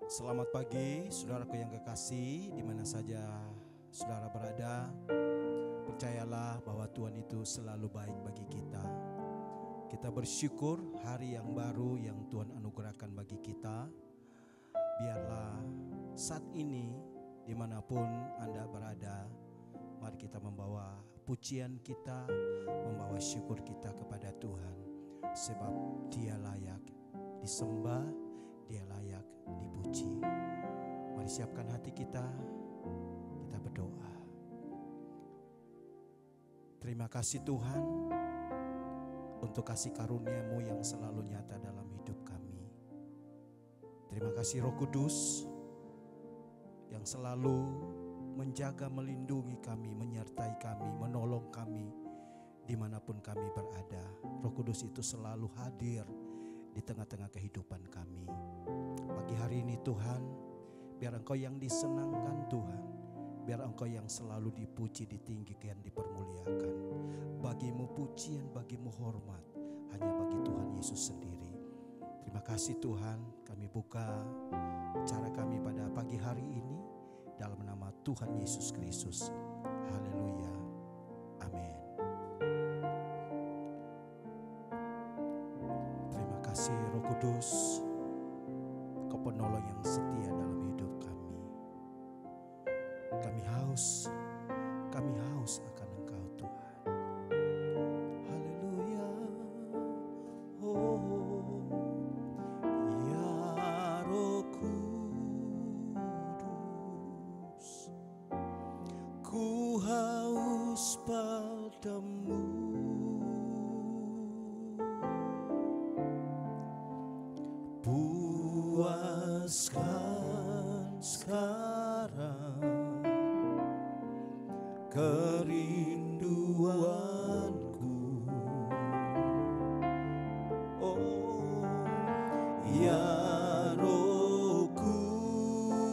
Selamat pagi, saudaraku yang kekasih, di mana saja saudara berada. Percayalah bahwa Tuhan itu selalu baik bagi kita. Kita bersyukur hari yang baru yang Tuhan anugerahkan bagi kita. Biarlah saat ini, dimanapun Anda berada, mari kita membawa pujian kita, membawa syukur kita kepada Tuhan. Sebab Dia layak disembah, Dia layak dipuji. Mari siapkan hati kita, kita berdoa. Terima kasih Tuhan untuk kasih karunia-Mu yang selalu nyata dalam hidup kami. Terima kasih Roh Kudus yang selalu menjaga, melindungi kami, menyertai kami, menolong kami dimanapun kami berada. Roh Kudus itu selalu hadir di tengah-tengah kehidupan kami. Pagi hari ini Tuhan, biar Engkau yang disenangkan Tuhan, biar Engkau yang selalu dipuji, ditinggikan, dipermuliakan. Bagimu pujian, bagimu hormat, hanya bagi Tuhan Yesus sendiri. Terima kasih Tuhan, kami buka cara kami pada pagi hari ini dalam nama Tuhan Yesus Kristus. Haleluya. Amin. Terima kasih Roh Kudus, Kau penolong yang setia dalam hidup kami. Kami haus akan Engkau Tuhan. Haleluya. Oh, ya Roh Kudus, ku haus padamu. Puaskan sekarang kerinduanku. Oh, ya Roh Kudus,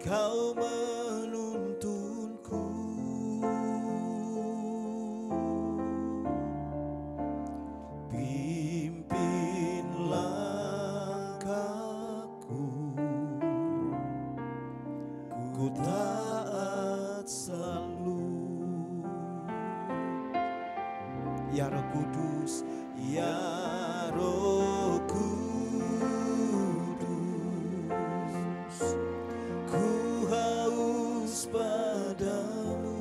Kau menuntunku. Pimpin langkahku, ku taat selalu. Ya Roh Kudus, ya Roh Kudus, ku haus padamu.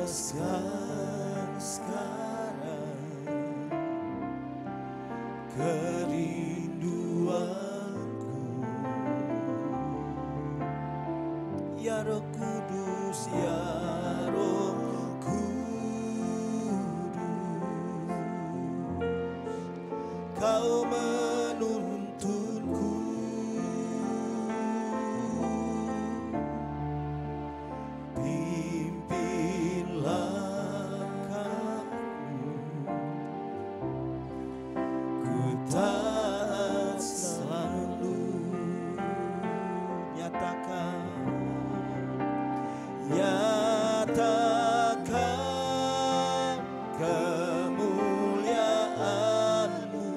Puaskan sekarang kerinduanku. Ya Roh Kudus, ya Roh Kudus, Kau menuntunku. Pimpin langkahku, ku taat selalu. Nyatakan kemuliaan-Mu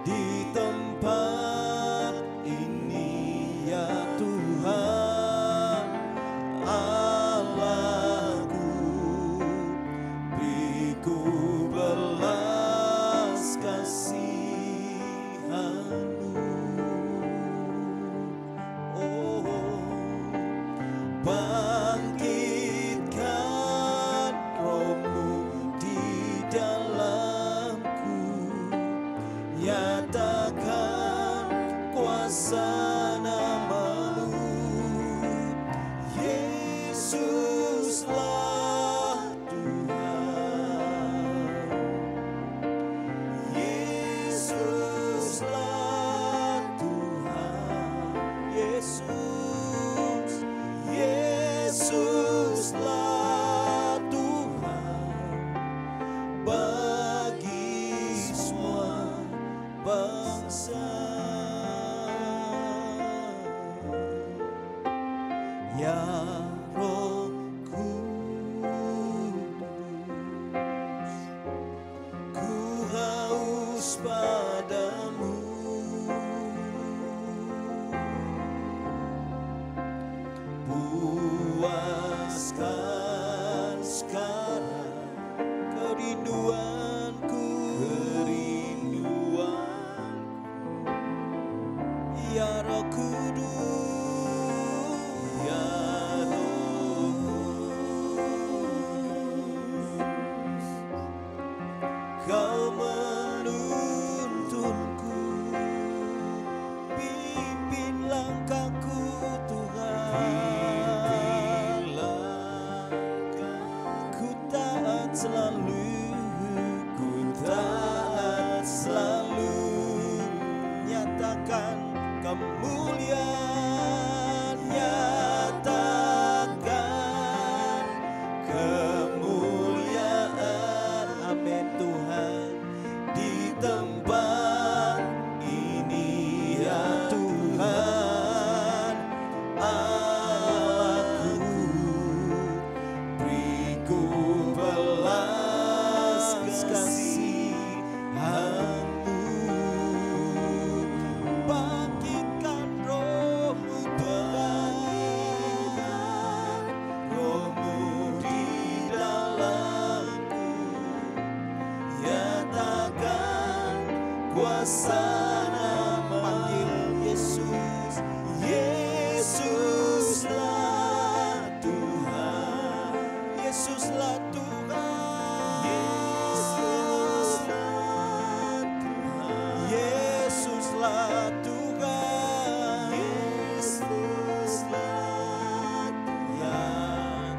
di tempat ini, ya Tuhan Allahku. Beriku belas kasihan-Mu. Oh, bangkitkan Roh-Mu di dalamku. Nyatakan kuasa nama-Mu. Yesuslah Tuhan. Yesuslah Tuhan. Yesuslah Tuhan bagi semua bangsa. menuntunku, pimpin langkahku Tuhan, ku taat selalu, ku taat selalu, nyatakan kemuliaan, nyatakan kemuliaan, amin Tuhan, di tempat ini ya Tuhan, Allahku, beriku belas kasihan-Mu, bangkitkan roh-Mu Tuhan, roh-Mu di dalamku, nyatakan kuasa nama-Mu. Yesus, Yesuslah Tuhan, Yesuslah Tuhan, Yesuslah Tuhan, Yesuslah Tuhan, Yesuslah Tuhan,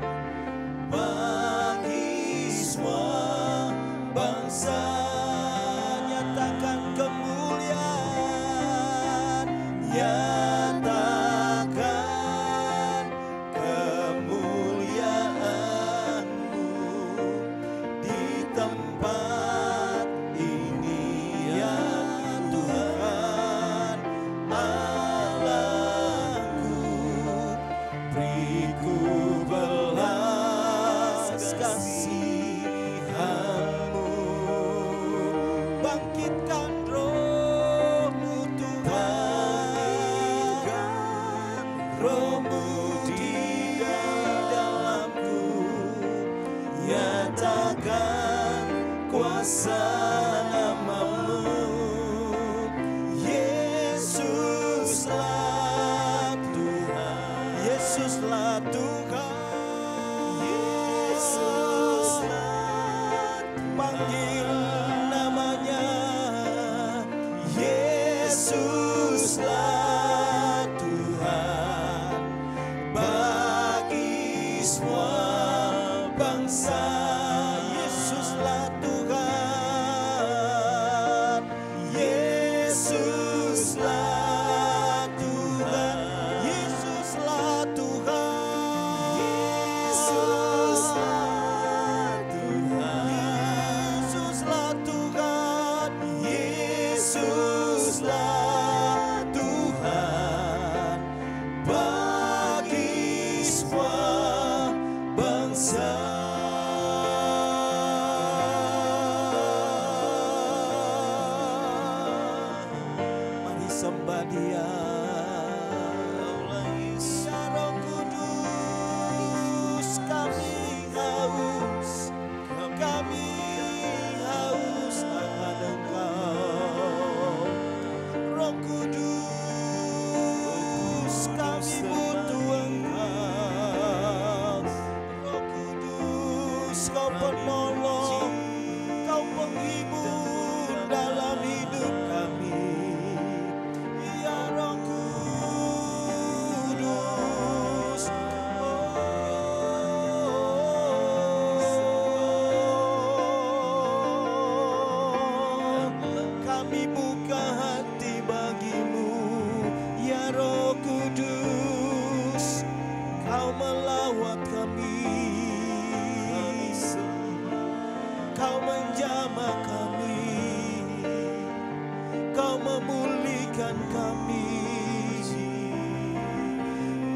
bagi semua bangsa, nyatakan kemuliaan, nyatakan kemuliaan-Mu di tempat ini ya Tuhan, Allahku, beriku belas kasihan-Mu, bangkitkan roh-Mu Tuhan, roh-Mu di dalamku, nyatakan kuasa nama-Mu. Yesuslah Tuhan, Yesuslah Tuhan, Yesuslah, panggil namanya, Yesuslah Tuhan, bagi semua bangsa, Yesuslah Tuhan, Yesuslah Tuhan, Yesuslah Tuhan, Yesuslah Tuhan, Yesuslah Tuhan, Yesuslah Tuhan, bagi semua bangsa. Mari sembah Dia. Ya Roh Kudus, kami haus akan Engkau. Roh Kudus, kami butuh Engkau. Roh Kudus, Kau penolong, Kau penghibur dalam hidup kami. Ya Roh Kudus, kami buka hati bagi-Mu. Ya Roh Kudus, Kau melawat kami, Kau menjamah kami, Kau memulihkan kami.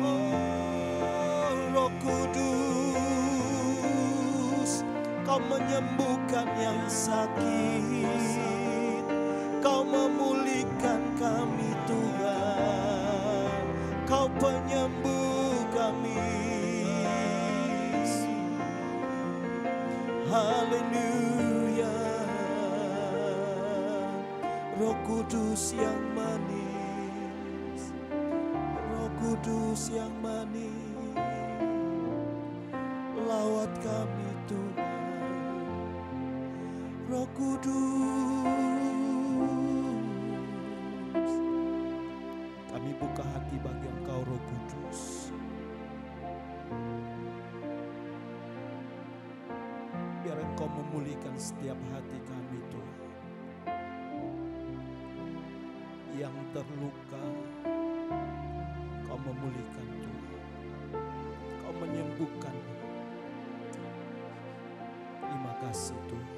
Oh Roh Kudus, Kau menyembuhkan yang sakit, Kau memulihkan kami Tuhan, Kau penyembuh kami. Haleluya. Roh Kudus yang manis, Roh Kudus yang manis, lawat kami Tuhan. Roh Kudus, kami buka hati bagi Engkau Roh Kudus. Biar Engkau memulihkan setiap hati kami Tuhan. Yang terluka, Kau memulihkan Tuhan. Kau menyembuhkan. Terima kasih Tuhan.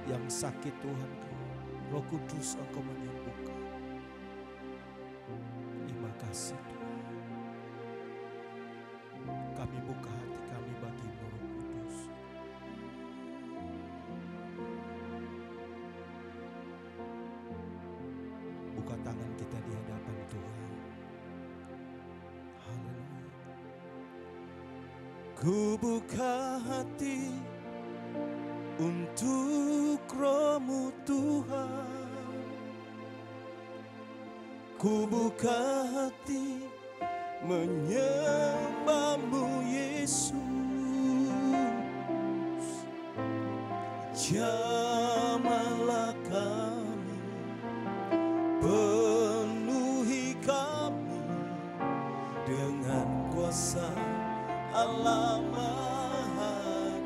Yang sakit Tuhan, Roh Kudus Engkau menyembuhkan. Terima kasih Tuhan. Kami buka hati kami bagi-Mu Roh Kudus. Buka tangan kita di hadapan Tuhan. Haleluya. Ku buka hati untuk Roh-Mu Tuhan. Ku buka hati menyembah-Mu Yesus. Jamahlah kami, penuhi kami dengan kuasa Allah Maha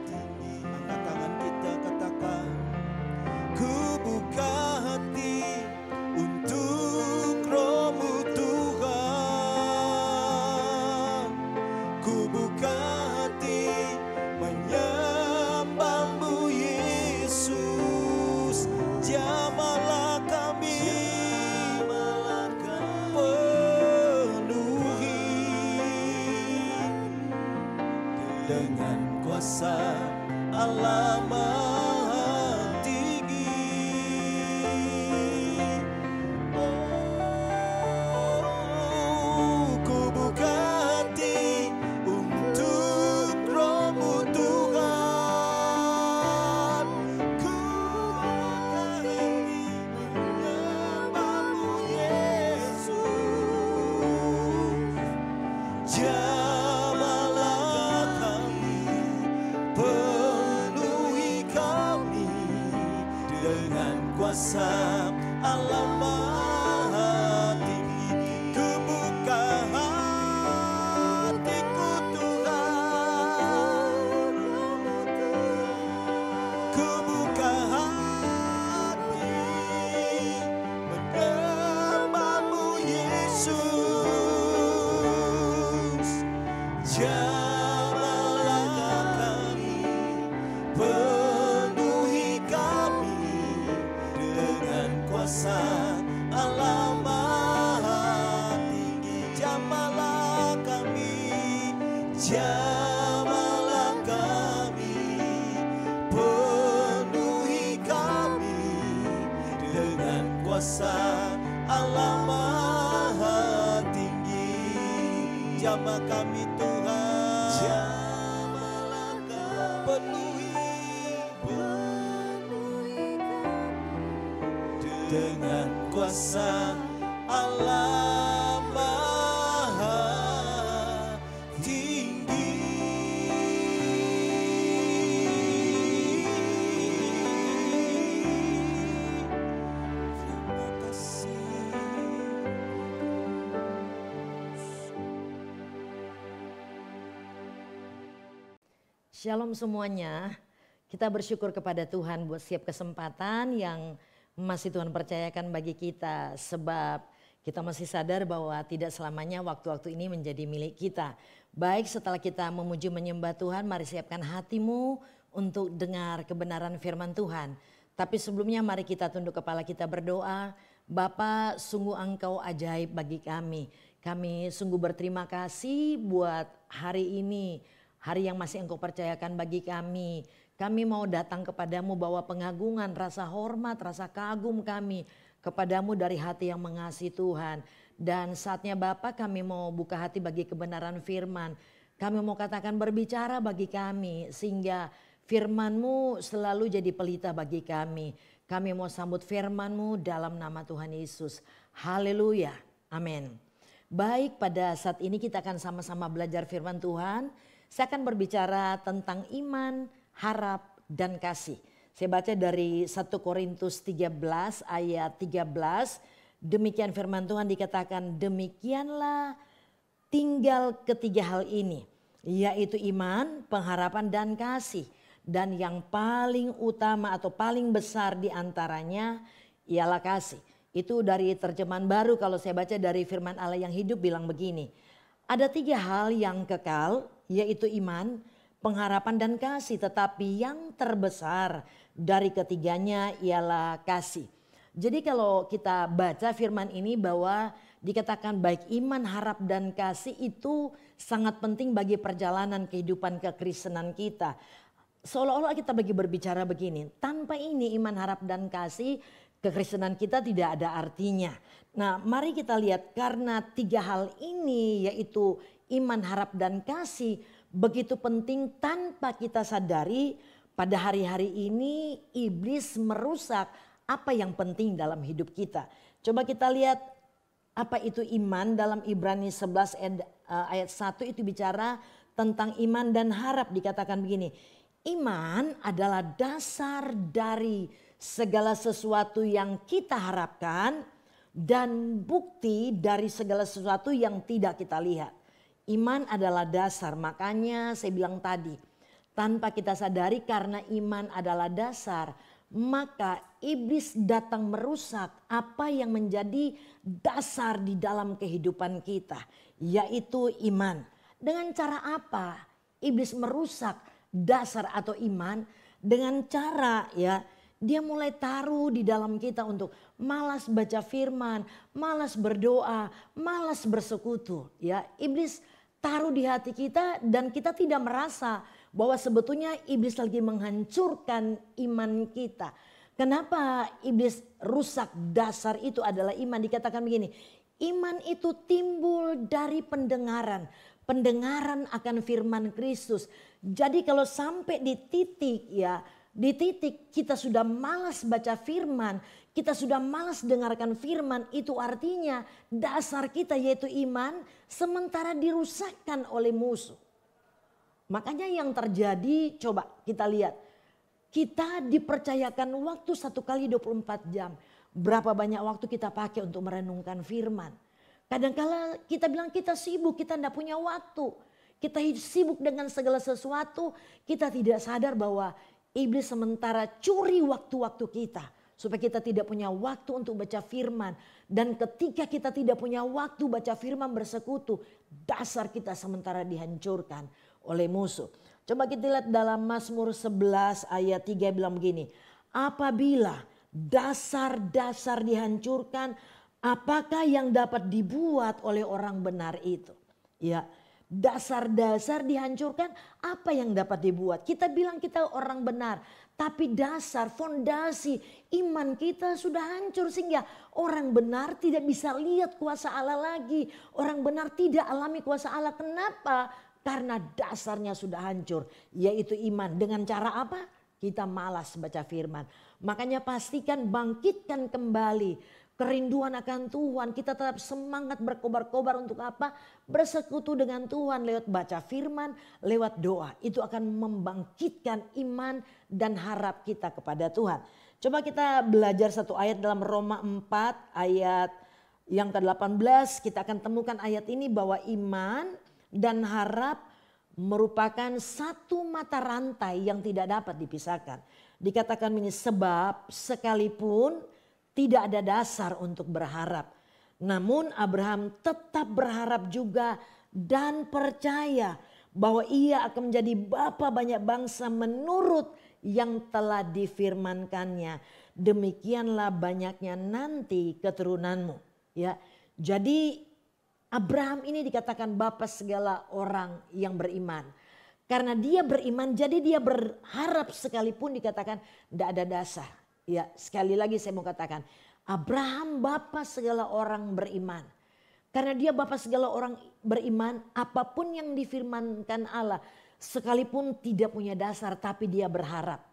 Tinggi. Angkat tangan kita, katakan, ku buka hati untuk Roh-Mu Tuhan. Ku buka hati menyembah-Mu Yesus. Jamahlah kami, penuhi dengan kuasa Allah Maha Tinggi. Oh, ku buka hati untuk Roh-Mu Tuhan. Ku buka hati menyembah-Mu Yesus. Jamahlah kami, penuhi kami dengan kuasa Allah Maha Tinggi. Ku buka hatiku Tuhan, ku buka hati menyembah-Mu Yesus. Jamahlah kami, penuhi kami dengan kuasa Allah Maha Tinggi. Jamahlah kami, jamahlah kami, penuhi kami dengan kuasa Allah Maha Tinggi. Jamah kami Tuhan, jamahlah kami, penuhi dengan kuasa Allah Maha Tinggi. Terima kasih. Shalom semuanya. Kita bersyukur kepada Tuhan buat setiap kesempatan yang masih Tuhan percayakan bagi kita. Sebab kita masih sadar bahwa tidak selamanya waktu-waktu ini menjadi milik kita. Baik, setelah kita memuji menyembah Tuhan, mari siapkan hatimu untuk dengar kebenaran firman Tuhan. Tapi sebelumnya mari kita tunduk kepala kita berdoa. Bapa, sungguh Engkau ajaib bagi kami. Kami sungguh berterima kasih buat hari ini. Hari yang masih Engkau percayakan bagi kami. Kami mau datang kepadamu bawa pengagungan, rasa hormat, rasa kagum kami kepadamu dari hati yang mengasihi Tuhan. Dan saatnya Bapa, kami mau buka hati bagi kebenaran firman. Kami mau katakan berbicara bagi kami sehingga firman-Mu selalu jadi pelita bagi kami. Kami mau sambut firman-Mu dalam nama Tuhan Yesus. Haleluya. Amin. Baik, pada saat ini kita akan sama-sama belajar firman Tuhan. Saya akan berbicara tentang iman, harap, dan kasih. Saya baca dari 1 Korintus 13 ayat 13. Demikian firman Tuhan dikatakan, demikianlah tinggal ketiga hal ini, yaitu iman, pengharapan dan kasih. Dan yang paling utama atau paling besar di antaranya ialah kasih. Itu dari terjemahan baru, kalau saya baca dari firman Allah yang hidup bilang begini. Ada 3 hal yang kekal, yaitu iman, pengharapan dan kasih. Tetapi yang terbesar dari ketiganya ialah kasih. Jadi kalau kita baca firman ini bahwa dikatakan baik iman, harap dan kasih itu sangat penting bagi perjalanan kehidupan kekristenan kita. Seolah-olah kita bagi berbicara begini, tanpa ini iman, harap dan kasih, kekristenan kita tidak ada artinya. Nah, mari kita lihat karena 3 hal ini yaitu iman, harap dan kasih begitu penting tanpa kita sadari pada hari-hari ini iblis merusak apa yang penting dalam hidup kita. Coba kita lihat apa itu iman dalam Ibrani 11 ayat 1 itu bicara tentang iman dan harap, dikatakan begini. Iman adalah dasar dari segala sesuatu yang kita harapkan dan bukti dari segala sesuatu yang tidak kita lihat. Iman adalah dasar, makanya saya bilang tadi, tanpa kita sadari karena iman adalah dasar, maka iblis datang merusak apa yang menjadi dasar di dalam kehidupan kita, yaitu iman. Dengan cara apa iblis merusak dasar atau iman? Dengan cara dia mulai taruh di dalam kita untuk malas baca firman, malas berdoa, malas bersekutu. Iblis taruh di hati kita dan kita tidak merasa bahwa sebetulnya iblis lagi menghancurkan iman kita. Kenapa iblis rusak dasar itu adalah iman? Dikatakan begini, iman itu timbul dari pendengaran. Pendengaran akan firman Kristus. Jadi kalau sampai di titik kita sudah malas baca firman, kita sudah malas dengarkan firman, itu artinya dasar kita yaitu iman sementara dirusakkan oleh musuh. Makanya yang terjadi, coba kita lihat. Kita dipercayakan waktu 1 kali 24 jam. Berapa banyak waktu kita pakai untuk merenungkan firman. Kadang-kala kita bilang kita sibuk, kita tidak punya waktu. Kita sibuk dengan segala sesuatu, kita tidak sadar bahwa iblis sementara curi waktu-waktu kita. Supaya kita tidak punya waktu untuk baca firman. Dan ketika kita tidak punya waktu baca firman bersekutu, dasar kita sementara dihancurkan oleh musuh. Coba kita lihat dalam Mazmur 11 ayat 3 bilang begini. Apabila dasar-dasar dihancurkan, apakah yang dapat dibuat oleh orang benar itu? Dasar-dasar dihancurkan, apa yang dapat dibuat? Kita bilang kita orang benar, tapi dasar, fondasi iman kita sudah hancur sehingga orang benar tidak bisa lihat kuasa Allah lagi. Orang benar tidak alami kuasa Allah. Kenapa? Karena dasarnya sudah hancur, yaitu iman. Dengan cara apa? Kita malas baca firman. Makanya pastikan bangkitkan kembali kerinduan akan Tuhan. Kita tetap semangat berkobar-kobar untuk apa? Bersekutu dengan Tuhan lewat baca firman, lewat doa. Itu akan membangkitkan iman dan harap kita kepada Tuhan. Coba kita belajar satu ayat dalam Roma 4 ayat yang ke-18. Kita akan temukan ayat ini bahwa iman dan harap merupakan satu mata rantai yang tidak dapat dipisahkan. Dikatakan ini, sebab sekalipun tidak ada dasar untuk berharap, namun Abraham tetap berharap juga dan percaya bahwa ia akan menjadi bapa banyak bangsa menurut yang telah difirmankannya. Demikianlah banyaknya nanti keturunanmu. Jadi Abraham ini dikatakan bapa segala orang yang beriman. Karena dia beriman, jadi dia berharap sekalipun dikatakan tidak ada dasar. Sekali lagi saya mau katakan, Abraham bapa segala orang beriman. Karena dia bapa segala orang beriman, apapun yang difirmankan Allah, sekalipun tidak punya dasar, tapi dia berharap.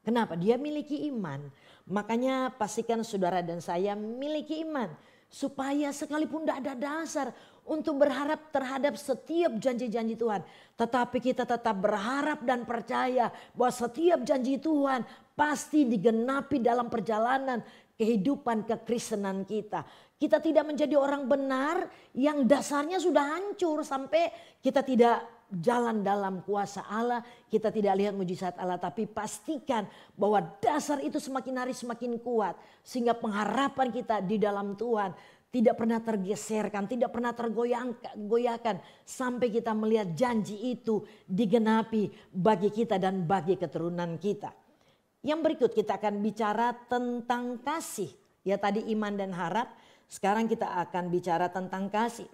Kenapa? Dia miliki iman. Makanya pastikan saudara dan saya miliki iman. Supaya sekalipun tidak ada dasar, untuk berharap terhadap setiap janji-janji Tuhan. Tetapi kita tetap berharap dan percaya bahwa setiap janji Tuhan pasti digenapi dalam perjalanan kehidupan kekristenan kita. Kita tidak menjadi orang benar yang dasarnya sudah hancur sampai kita tidak jalan dalam kuasa Allah, kita tidak lihat mujizat Allah, tapi pastikan bahwa dasar itu semakin hari semakin kuat sehingga pengharapan kita di dalam Tuhan tidak pernah tergeserkan, tidak pernah tergoyahkan sampai kita melihat janji itu digenapi bagi kita dan bagi keturunan kita. Yang berikut kita akan bicara tentang kasih. Ya tadi iman dan harap, sekarang kita akan bicara tentang kasih.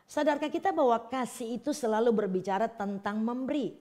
Sadarkah kita bahwa kasih itu selalu berbicara tentang memberi?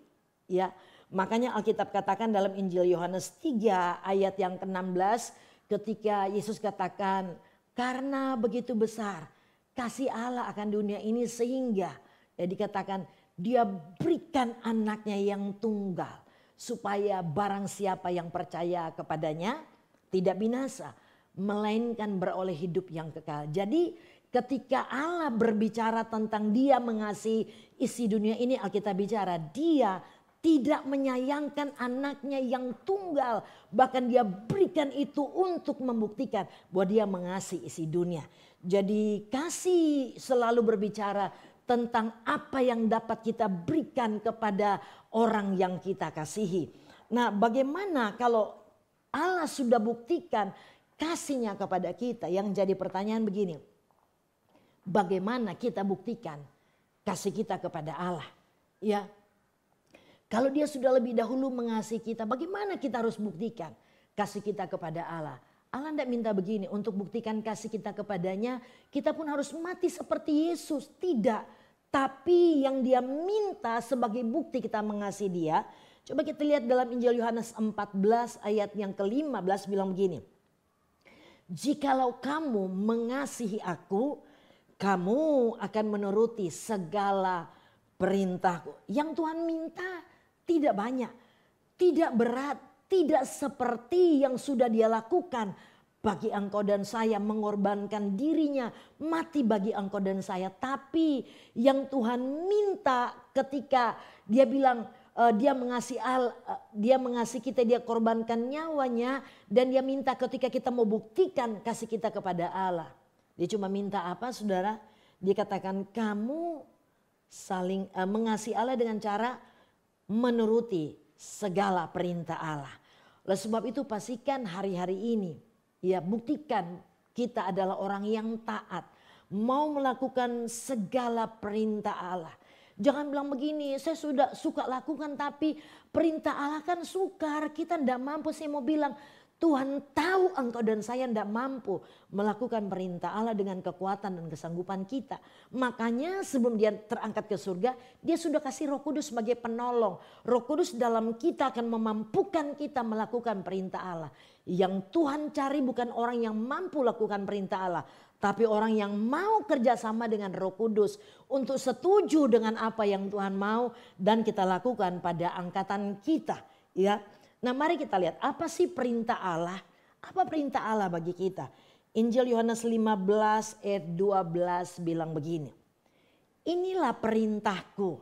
Ya, makanya Alkitab katakan dalam Injil Yohanes 3 ayat yang ke-16 ketika Yesus katakan, karena begitu besar kasih Allah akan dunia ini sehingga ya dikatakan dia berikan anaknya yang tunggal supaya barang siapa yang percaya kepadanya tidak binasa melainkan beroleh hidup yang kekal. Jadi ketika Allah berbicara tentang dia mengasihi isi dunia ini, Alkitab bicara dia tidak menyayangkan anaknya yang tunggal. Bahkan dia berikan itu untuk membuktikan bahwa dia mengasihi isi dunia. Jadi kasih selalu berbicara tentang apa yang dapat kita berikan kepada orang yang kita kasihi. Nah, bagaimana kalau Allah sudah buktikan kasihnya kepada kita? Yang jadi pertanyaan begini. Bagaimana kita buktikan kasih kita kepada Allah? Ya. Kalau dia sudah lebih dahulu mengasihi kita, bagaimana kita harus buktikan kasih kita kepada Allah? Allah tidak minta begini, untuk buktikan kasih kita kepadanya, kita pun harus mati seperti Yesus. Tidak. Tapi yang dia minta sebagai bukti kita mengasihi dia. Coba kita lihat dalam Injil Yohanes 14 ayat yang ke-15 bilang begini. Jikalau kamu mengasihi aku, kamu akan menuruti segala perintahku. Yang Tuhan minta tidak banyak, tidak berat, tidak seperti yang sudah dia lakukan bagi engkau dan saya, mengorbankan dirinya mati bagi engkau dan saya. Tapi yang Tuhan minta ketika dia bilang dia mengasihi kita, dia korbankan nyawanya, dan dia minta ketika kita mau buktikan kasih kita kepada Allah. Dia cuma minta apa, saudara? Dia katakan kamu saling mengasihi Allah dengan cara menuruti segala perintah Allah. Oleh sebab itu pastikan hari-hari ini ya buktikan kita adalah orang yang taat, mau melakukan segala perintah Allah. Jangan bilang begini, saya sudah suka lakukan tapi perintah Allah kan sukar, kita tidak mampu. Saya mau bilang Tuhan tahu engkau dan saya tidak mampu melakukan perintah Allah dengan kekuatan dan kesanggupan kita. Makanya sebelum dia terangkat ke surga, dia sudah kasih Roh Kudus sebagai penolong. Roh Kudus dalam kita akan memampukan kita melakukan perintah Allah. Yang Tuhan cari bukan orang yang mampu lakukan perintah Allah, tapi orang yang mau kerjasama dengan Roh Kudus untuk setuju dengan apa yang Tuhan mau dan kita lakukan pada angkatan kita. Ya. Nah, mari kita lihat apa sih perintah Allah? Apa perintah Allah bagi kita? Injil Yohanes 15 ayat 12 bilang begini. Inilah perintahku,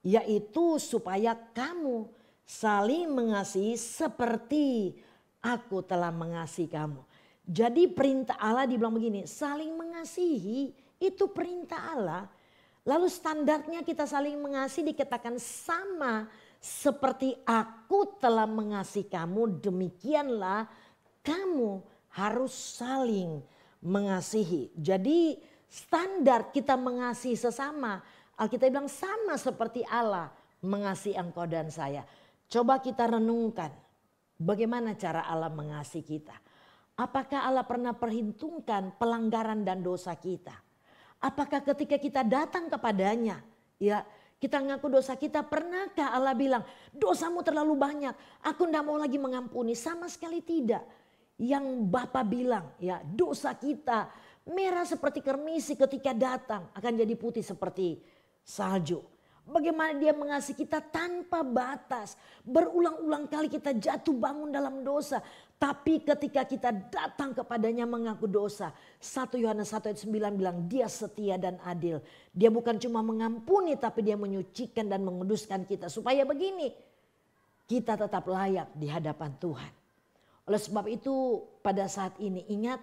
yaitu supaya kamu saling mengasihi seperti aku telah mengasihi kamu. Jadi perintah Allah dibilang begini, saling mengasihi itu perintah Allah. Lalu standarnya kita saling mengasihi dikatakan sama seperti aku telah mengasihi kamu, demikianlah kamu harus saling mengasihi. Jadi standar kita mengasihi sesama, Alkitab bilang sama seperti Allah mengasihi engkau dan saya. Coba kita renungkan bagaimana cara Allah mengasihi kita. Apakah Allah pernah perhitungkan pelanggaran dan dosa kita? Apakah ketika kita datang kepadanya, ya kita ngaku dosa kita, pernahkah Allah bilang dosamu terlalu banyak, aku tidak mau lagi mengampuni? Sama sekali tidak. Yang Bapa bilang ya dosa kita merah seperti kermisi ketika datang akan jadi putih seperti salju. Bagaimana dia mengasihi kita tanpa batas. Berulang-ulang kali kita jatuh bangun dalam dosa. Tapi ketika kita datang kepadanya mengaku dosa. 1 Yohanes 1 ayat 9 bilang dia setia dan adil. Dia bukan cuma mengampuni tapi dia menyucikan dan menguduskan kita. Supaya begini, kita tetap layak di hadapan Tuhan. Oleh sebab itu pada saat ini ingat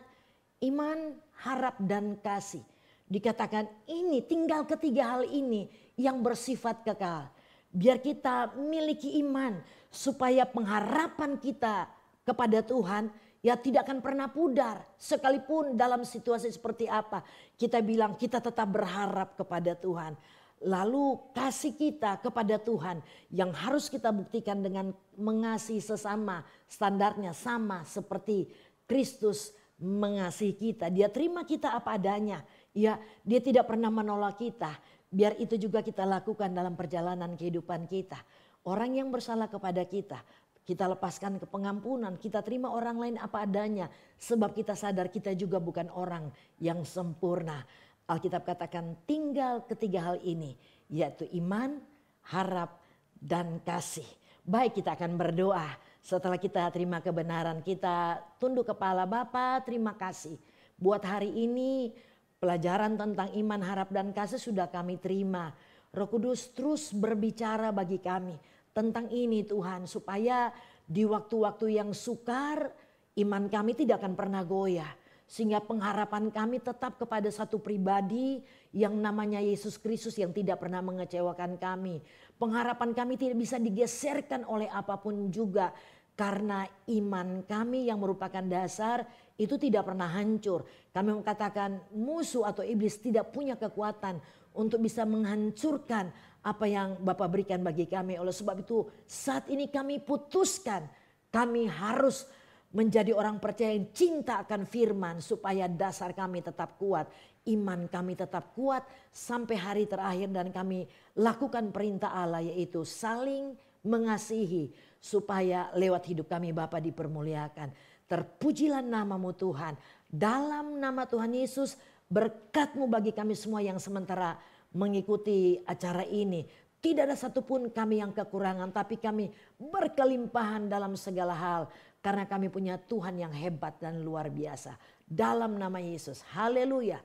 iman, harap dan kasih. Dikatakan ini tinggal ketiga hal ini yang bersifat kekal. Biar kita miliki iman supaya pengharapan kita kepada Tuhan ya tidak akan pernah pudar. Sekalipun dalam situasi seperti apa kita bilang kita tetap berharap kepada Tuhan. Lalu kasih kita kepada Tuhan yang harus kita buktikan dengan mengasihi sesama, standarnya sama seperti Kristus mengasihi kita. Dia terima kita apa adanya. Ya, dia tidak pernah menolak kita. Biar itu juga kita lakukan dalam perjalanan kehidupan kita. Orang yang bersalah kepada kita lepaskan ke pengampunan, kita terima orang lain apa adanya. Sebab kita sadar kita juga bukan orang yang sempurna. Alkitab katakan tinggal ketiga hal ini, yaitu iman, harap, dan kasih. Baik, kita akan berdoa. Setelah kita terima kebenaran, kita tunduk kepala. Bapa, terima kasih. Buat hari ini pelajaran tentang iman, harap, dan kasih sudah kami terima. Roh Kudus terus berbicara bagi kami tentang ini Tuhan. Supaya di waktu-waktu yang sukar iman kami tidak akan pernah goyah. Sehingga pengharapan kami tetap kepada satu pribadi yang namanya Yesus Kristus yang tidak pernah mengecewakan kami. Pengharapan kami tidak bisa digeserkan oleh apapun juga. Karena iman kami yang merupakan dasar itu tidak pernah hancur. Kami mengatakan musuh atau iblis tidak punya kekuatan untuk bisa menghancurkan apa yang Bapa berikan bagi kami. Oleh sebab itu saat ini kami putuskan kami harus menjadi orang percaya yang cinta akan firman supaya dasar kami tetap kuat. Iman kami tetap kuat sampai hari terakhir dan kami lakukan perintah Allah yaitu saling mengasihi supaya lewat hidup kami Bapa dipermuliakan. Terpujilah namamu Tuhan. Dalam nama Tuhan Yesus berkat-Mu bagi kami semua yang sementara mengikuti acara ini. Tidak ada satupun kami yang kekurangan tapi kami berkelimpahan dalam segala hal. Karena kami punya Tuhan yang hebat dan luar biasa. Dalam nama Yesus. Haleluya.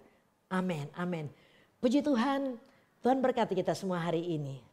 Amin. Amin. Puji Tuhan. Tuhan berkati kita semua hari ini.